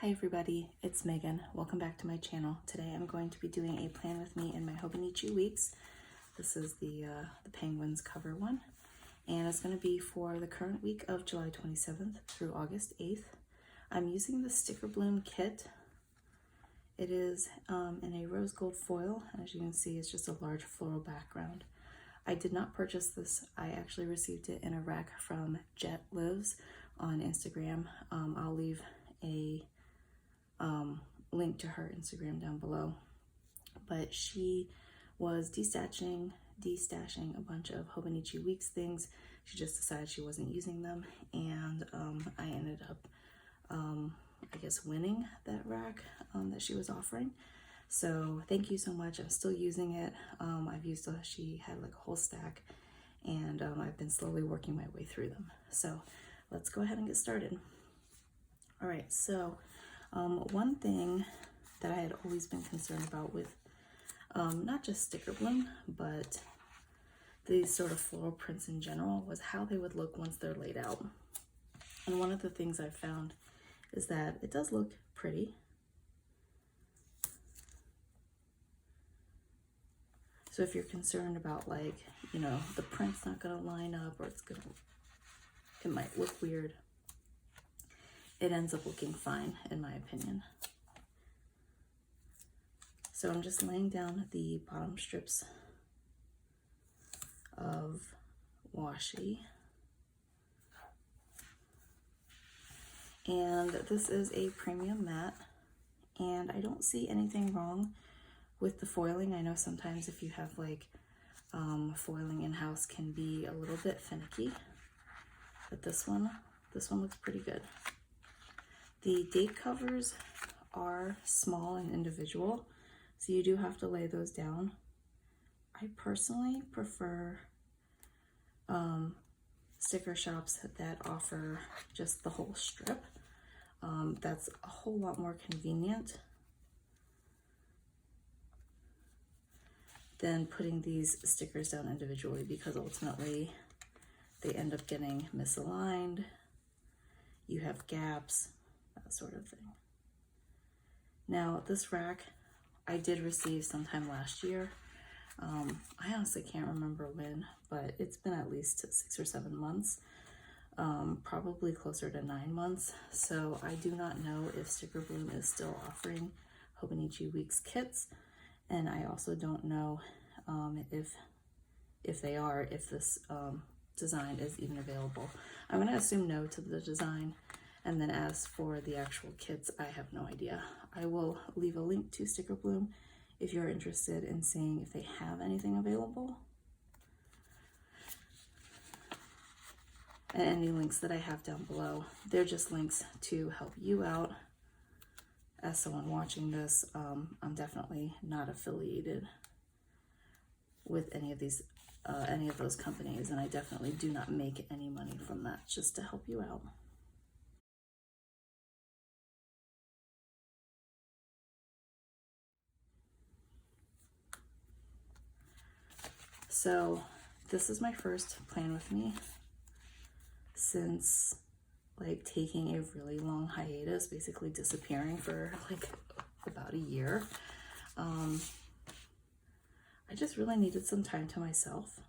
Hi everybody, it's Megan. Welcome back to my channel. Today I'm going to be doing a plan with me in my Hobonichi weeks. This is the Penguins cover one, and it's going to be for the current week of July 27th through August 8th. I'm using the Sticker Bloom kit. It is in a rose gold foil, and as you can see, it's just a large floral background. I did not purchase this. I actually received it in a rack from Jet Lives on Instagram. I'll leave a link to her Instagram down below, but she was destashing a bunch of Hobonichi Weeks things. She just decided she wasn't using them, and I ended up I guess winning that rack that she was offering. So thank you so much. I'm still using it. I've used she had like a whole stack, and I've been slowly working my way through them. So let's go ahead and get started. All right, so one thing that I had always been concerned about with not just Sticker Bloom, but these sort of floral prints in general was how they would look once they're laid out. And one of the things I've found is that it does look pretty. So if you're concerned about, like, you know, the print's not gonna line up, or it might look weird, it ends up looking fine in my opinion. So I'm just laying down the bottom strips of washi. And this is a premium matte, and I don't see anything wrong with the foiling. I know sometimes if you have like foiling in-house can be a little bit finicky, but this one looks pretty good. The date covers are small and individual, so you do have to lay those down. I personally prefer sticker shops that offer just the whole strip. That's a whole lot more convenient than putting these stickers down individually, because ultimately they end up getting misaligned. You have gaps, that sort of thing. Now, this rack I did receive sometime last year. I honestly can't remember when, but it's been at least 6 or 7 months, probably closer to 9 months. So I do not know if Sticker Bloom is still offering Hobonichi Weeks kits, and I also don't know if they are, if this design is even available. I'm going to assume no to the design, and then as for the actual kits, I have no idea. I will leave a link to Sticker Bloom if you're interested in seeing if they have anything available. And any links that I have down below, they're just links to help you out. As someone watching this, I'm definitely not affiliated with any of those companies, and I definitely do not make any money from that, just to help you out. So this is my first plan with me since like taking a really long hiatus, basically disappearing for like about a year. I just really needed some time to myself.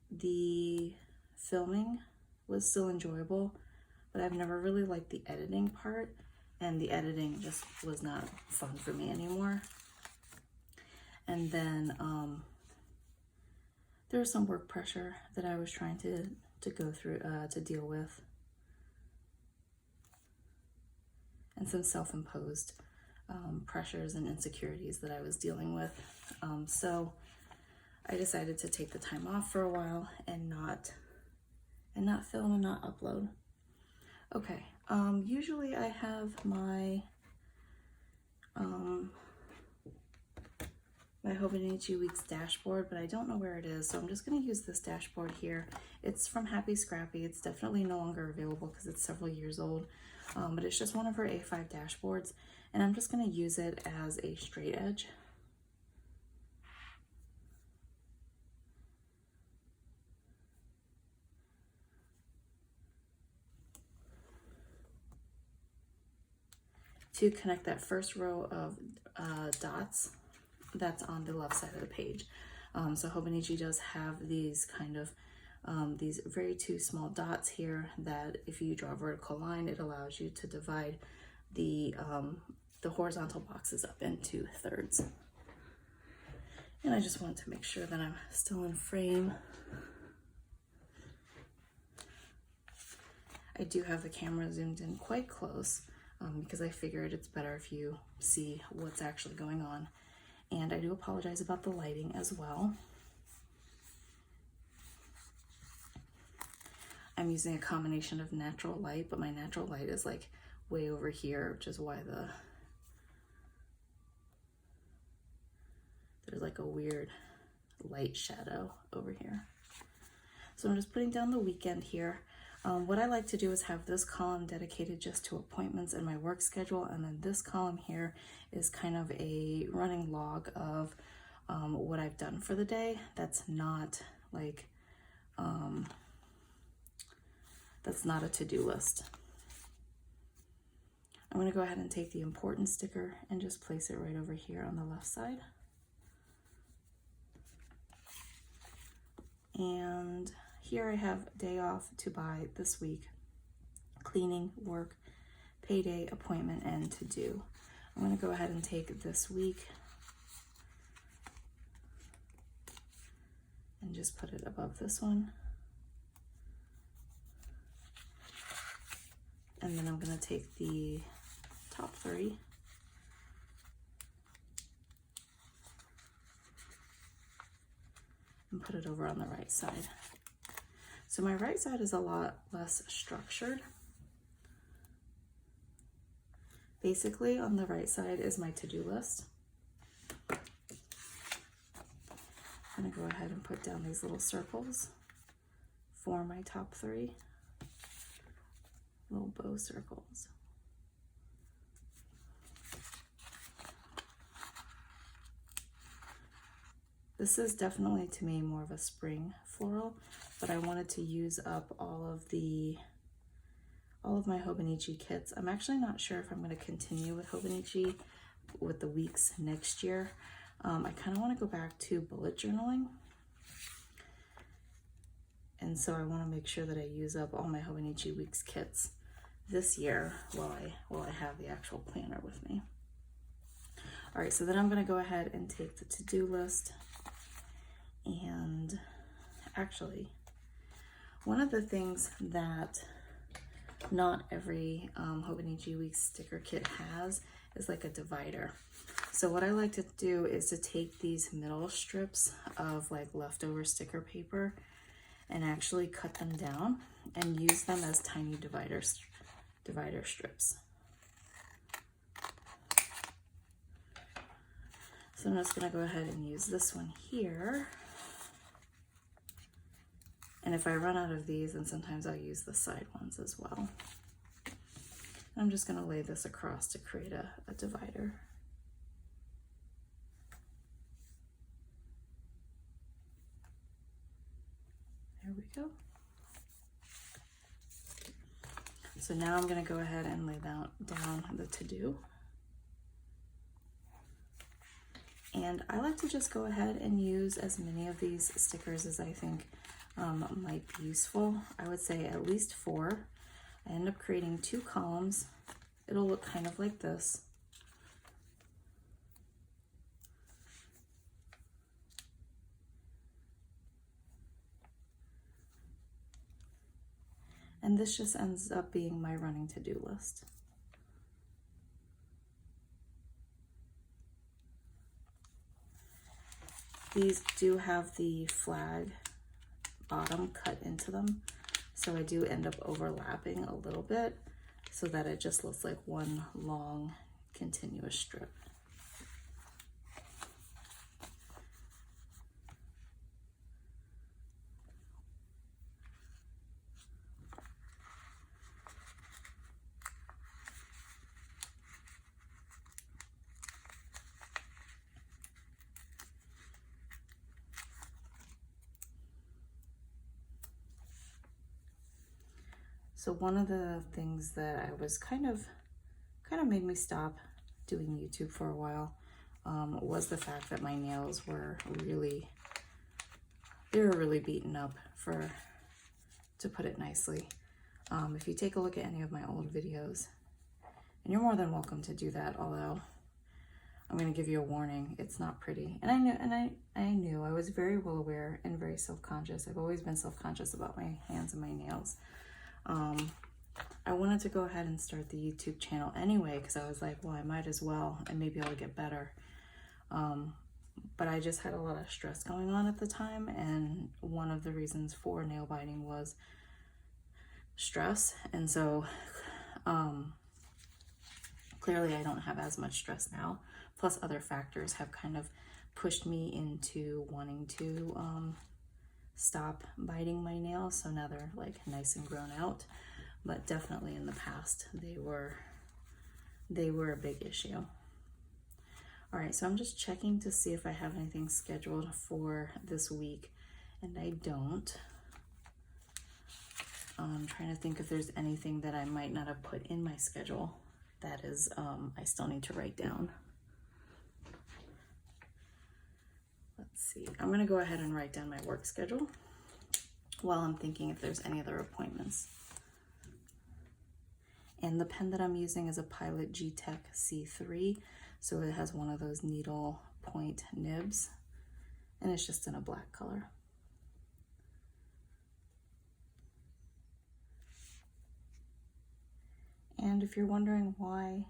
The filming was still enjoyable, but I've never really liked the editing part, and the editing just was not fun for me anymore. And then there was some work pressure that I was trying to go through, to deal with, and some self-imposed pressures and insecurities that I was dealing with. So I decided to take the time off for a while and not film and not upload. Okay, usually I have my my Hobonichi Weeks dashboard, but I don't know where it is, so I'm just going to use this dashboard here. It's from Happy Scrappy. It's definitely no longer available because it's several years old, but it's just one of her A5 dashboards, and I'm just going to use it as a straight edge. to connect that first row of dots that's on the left side of the page. So Hobonichi does have these kind of these very two small dots here that if you draw a vertical line, it allows you to divide the horizontal boxes up into thirds. And I just wanted to make sure that I'm still in frame. I do have the camera zoomed in quite close because I figured it's better if you see what's actually going on. And I do apologize about the lighting as well. I'm using a combination of natural light, but my natural light is like way over here, which is why there's like a weird light shadow over here. So I'm just putting down the weekend here. What I like to do is have this column dedicated just to appointments in my work schedule, and then this column here is kind of a running log of what I've done for the day. That's not like, that's not a to-do list. I'm gonna go ahead and take the important sticker and just place it right over here on the left side. And here I have day off to buy this week, cleaning, work, payday, appointment, and to do. I'm going to go ahead and take this week and just put it above this one. And then I'm going to take the top 3 and put it over on the right side. So my right side is a lot less structured. Basically, on the right side is my to-do list. I'm gonna go ahead and put down these little circles for my top 3, little bow circles. This is definitely, to me, more of a spring floral, but I wanted to use up all of my Hobonichi kits. I'm actually not sure if I'm going to continue with Hobonichi with the weeks next year. I kind of want to go back to bullet journaling, and so I want to make sure that I use up all my Hobonichi weeks kits this year while I have the actual planner with me. All right, so then I'm going to go ahead and take the to-do list. And actually, one of the things that not every Hobonichi Weeks sticker kit has is like a divider. So what I like to do is to take these middle strips of like leftover sticker paper and actually cut them down and use them as tiny divider strips. So I'm just going to go ahead and use this one here. And if I run out of these, then sometimes I'll use the side ones as well. I'm just going to lay this across to create a divider. There we go. So now I'm going to go ahead and lay down the to-do. And I like to just go ahead and use as many of these stickers as I think might be useful. I would say at least 4. I end up creating 2 columns. It'll look kind of like this. And this just ends up being my running to-do list. These do have the flag bottom cut into them, so I do end up overlapping a little bit so that it just looks like one long continuous strip. So one of the things that I was kind of kind of made me stop doing YouTube for a while was the fact that my nails were really, they were really beaten up, to put it nicely. If you take a look at any of my old videos, and you're more than welcome to do that, although I'm going to give you a warning, it's not pretty. And I knew, I was very well aware and very self-conscious. I've always been self-conscious about my hands and my nails. I wanted to go ahead and start the YouTube channel anyway, because I was like, well, I might as well, and maybe I'll get better. But I just had a lot of stress going on at the time, and one of the reasons for nail biting was stress. And so clearly I don't have as much stress now, plus other factors have kind of pushed me into wanting to stop biting my nails. So now they're like nice and grown out, but definitely in the past they were a big issue. All right, so I'm just checking to see if I have anything scheduled for this week, and I don't. I'm trying to think if there's anything that I might not have put in my schedule that is, I still need to write down. Let's see, I'm gonna go ahead and write down my work schedule while I'm thinking if there's any other appointments. And the pen that I'm using is a Pilot G-Tech C3. So it has one of those needle point nibs, and it's just in a black color. And if you're wondering why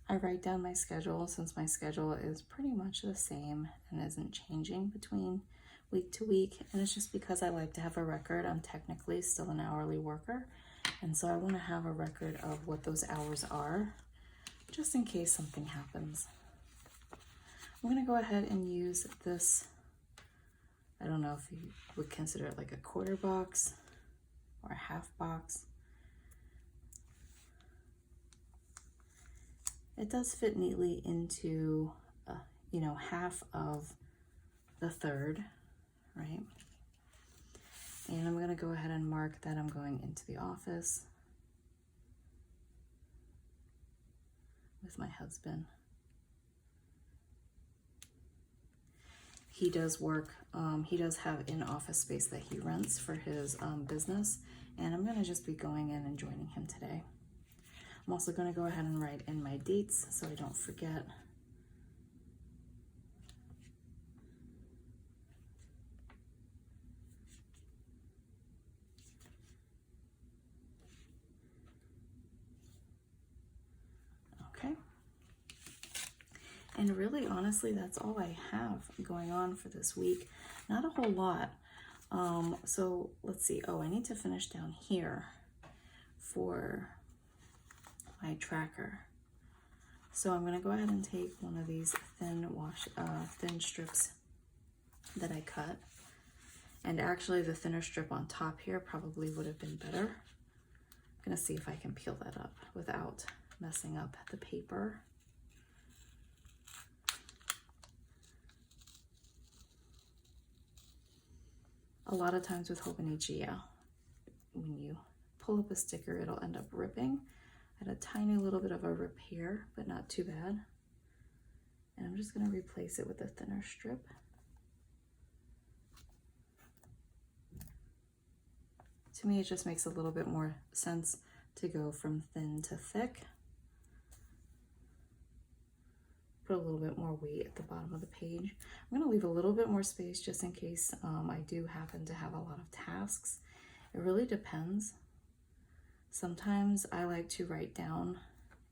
I write down my schedule, since my schedule is pretty much the same and isn't changing between week to week, and it's just because I like to have a record. I'm technically still an hourly worker, and so I want to have a record of what those hours are, just in case something happens. I'm going to go ahead and use this, I don't know if you would consider it like a quarter box or a half box. It does fit neatly into, you know, half of the third, right? And I'm going to go ahead and mark that I'm going into the office with my husband. He does work, he does have an office space that he rents for his business, and I'm going to just be going in and joining him today. I'm also going to go ahead and write in my dates so I don't forget. Okay. And really, honestly, that's all I have going on for this week. Not a whole lot. So let's see. Oh, I need to finish down here for my tracker. So I'm going to go ahead and take one of these thin strips that I cut. And actually the thinner strip on top here probably would have been better. I'm going to see if I can peel that up without messing up the paper. A lot of times with Hobonichi, yeah, when you pull up a sticker, it'll end up ripping. I had a tiny little bit of a rip here, but not too bad. And I'm just going to replace it with a thinner strip. To me, it just makes a little bit more sense to go from thin to thick. Put a little bit more weight at the bottom of the page. I'm going to leave a little bit more space just in case I do happen to have a lot of tasks. It really depends. Sometimes I like to write down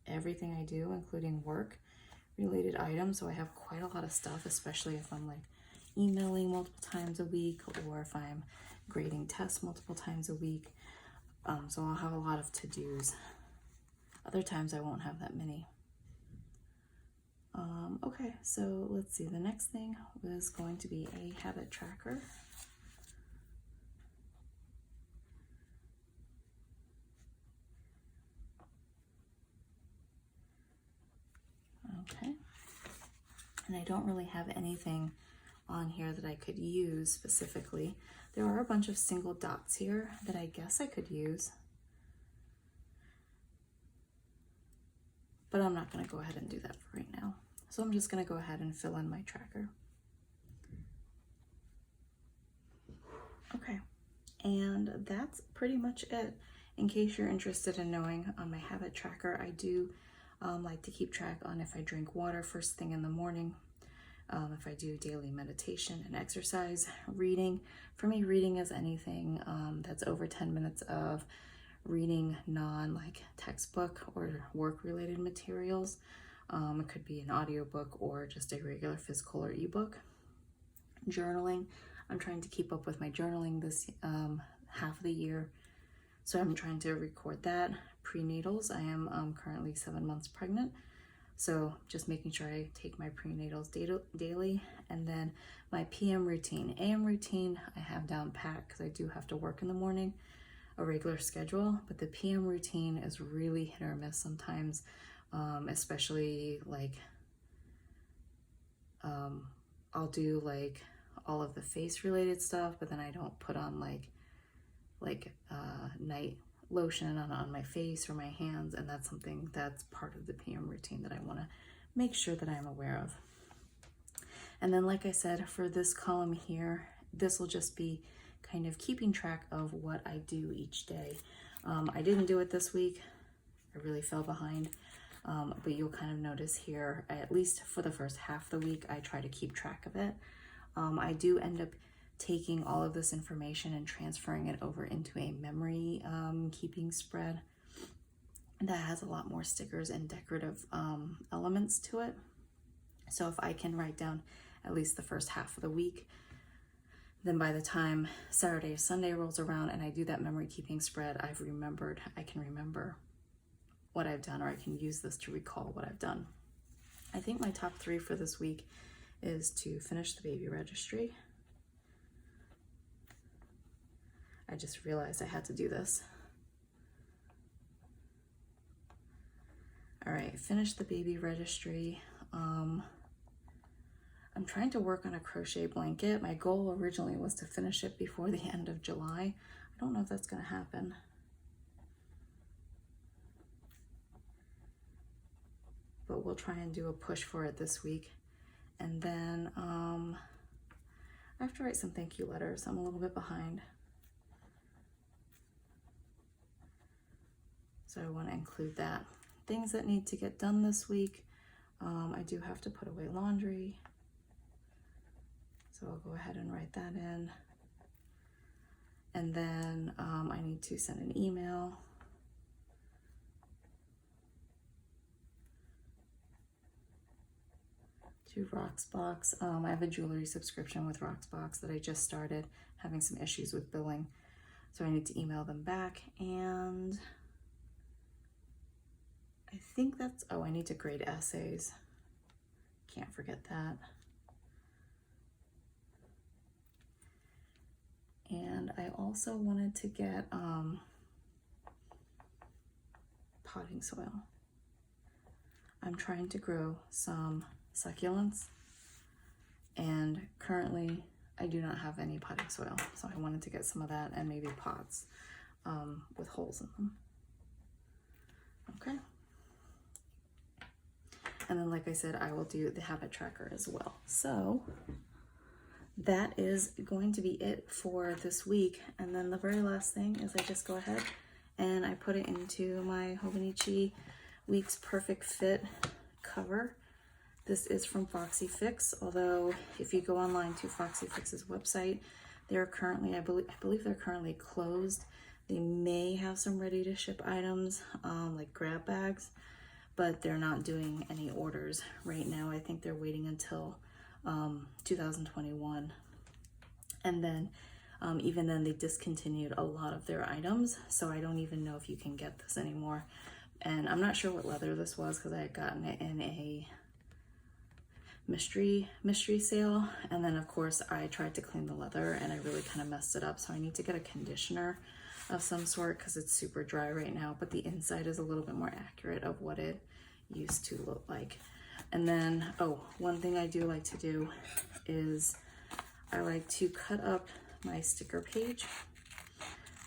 everything I do, including work related items, so I have quite a lot of stuff, especially if I'm like emailing multiple times a week or if I'm grading tests multiple times a week. So I'll have a lot of to-dos. Other times I won't have that many. Okay, so let's see. The next thing was going to be a habit tracker. Okay, and I don't really have anything on here that I could use specifically. There are a bunch of single dots here that I guess I could use. but I'm not going to go ahead and do that for right now. So I'm just going to go ahead and fill in my tracker. Okay, and that's pretty much it. In case you're interested in knowing, on my habit tracker, I do like to keep track on if I drink water first thing in the morning, if I do daily meditation and exercise, reading. For me, reading is anything that's over 10 minutes of reading like textbook or work related materials. It could be an audiobook or just a regular physical or ebook. Journaling, I'm trying to keep up with my journaling this half of the year, so I'm trying to record that. Prenatals, I am currently 7 months pregnant, so just making sure I take my prenatals daily. And then my PM routine. AM routine I have down pat because I do have to work in the morning, a regular schedule, but the PM routine is really hit or miss sometimes, especially like I'll do like all of the face related stuff, but then I don't put on like night lotion on my face or my hands, and that's something that's part of the PM routine that I want to make sure that I'm aware of. And then, like I said, for this column here, this will just be kind of keeping track of what I do each day. I didn't do it this week. I really fell behind, but you'll kind of notice here, at least for the first half of the week, I try to keep track of it. I do end up taking all of this information and transferring it over into a memory keeping spread that has a lot more stickers and decorative elements to it. So if I can write down at least the first half of the week, then by the time Saturday or Sunday rolls around and I do that memory keeping spread, I can remember what I've done, or I can use this to recall what I've done. I think my top 3 for this week is to finish the baby registry. I just realized I had to do this. All right, finish the baby registry. I'm trying to work on a crochet blanket. My goal originally was to finish it before the end of July. I don't know if that's gonna happen. But we'll try and do a push for it this week. And then I have to write some thank you letters. I'm a little bit behind. So I want to include that. Things that need to get done this week. I do have to put away laundry. So I'll go ahead and write that in. And then I need to send an email. To Roxbox. I have a jewelry subscription with Roxbox that I just started, having some issues with billing. So I need to email them back, and I think that's, I need to grade essays. Can't forget that. And I also wanted to get potting soil. I'm trying to grow some succulents, and currently I do not have any potting soil, so I wanted to get some of that and maybe pots with holes in them. Okay. And then, like I said, I will do the habit tracker as well. So that is going to be it for this week. And then the very last thing is I just go ahead and I put it into my Hobonichi Week's Perfect Fit cover. This is from Foxy Fix, although if you go online to Foxy Fix's website, they're currently, I believe they're currently closed. They may have some ready to ship items, like grab bags, but they're not doing any orders right now. I think they're waiting until 2021. And then even then they discontinued a lot of their items, so I don't even know if you can get this anymore. And I'm not sure what leather this was because I had gotten it in a mystery sale, and then of course I tried to clean the leather and I really kind of messed it up, so I need to get a conditioner of some sort because it's super dry right now, but the inside is a little bit more accurate of what it used to look like. And then, oh, one thing I do like to do is I like to cut up my sticker page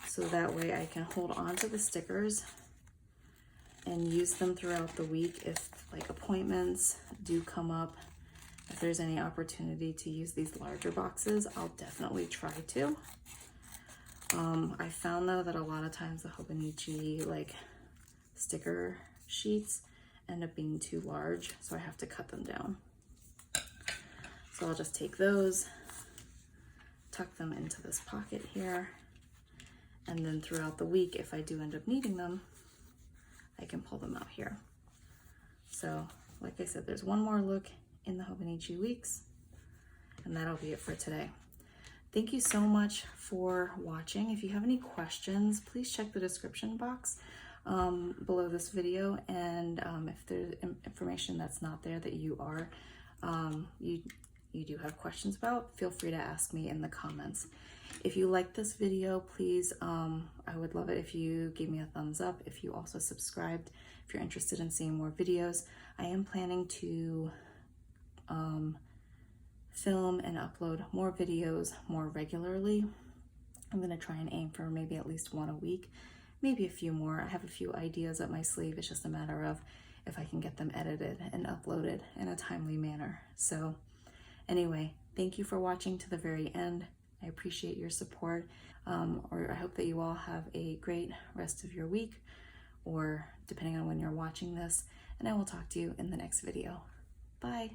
so that way I can hold on to the stickers and use them throughout the week if like appointments do come up. If there's any opportunity to use these larger boxes, I'll definitely try to. I found though that a lot of times the Hobonichi like sticker sheets end up being too large, so I have to cut them down. So I'll just take those, tuck them into this pocket here, and then throughout the week, if I do end up needing them, I can pull them out here. So like I said, there's one more look in the Hobonichi weeks, and that'll be it for today. Thank you so much for watching. If you have any questions, please check the description box below this video, and if there's information that's not there that you are you do have questions about, feel free to ask me in the comments. If you like this video, please, I would love it if you gave me a thumbs up. If you also subscribed, if you're interested in seeing more videos. I am planning to film and upload more videos more regularly. I'm gonna try and aim for maybe at least one a week, maybe a few more. I have a few ideas up my sleeve. It's just a matter of if I can get them edited and uploaded in a timely manner. So anyway, thank you for watching to the very end. I appreciate your support, or I hope that you all have a great rest of your week, or depending on when you're watching this, and I will talk to you in the next video. Bye.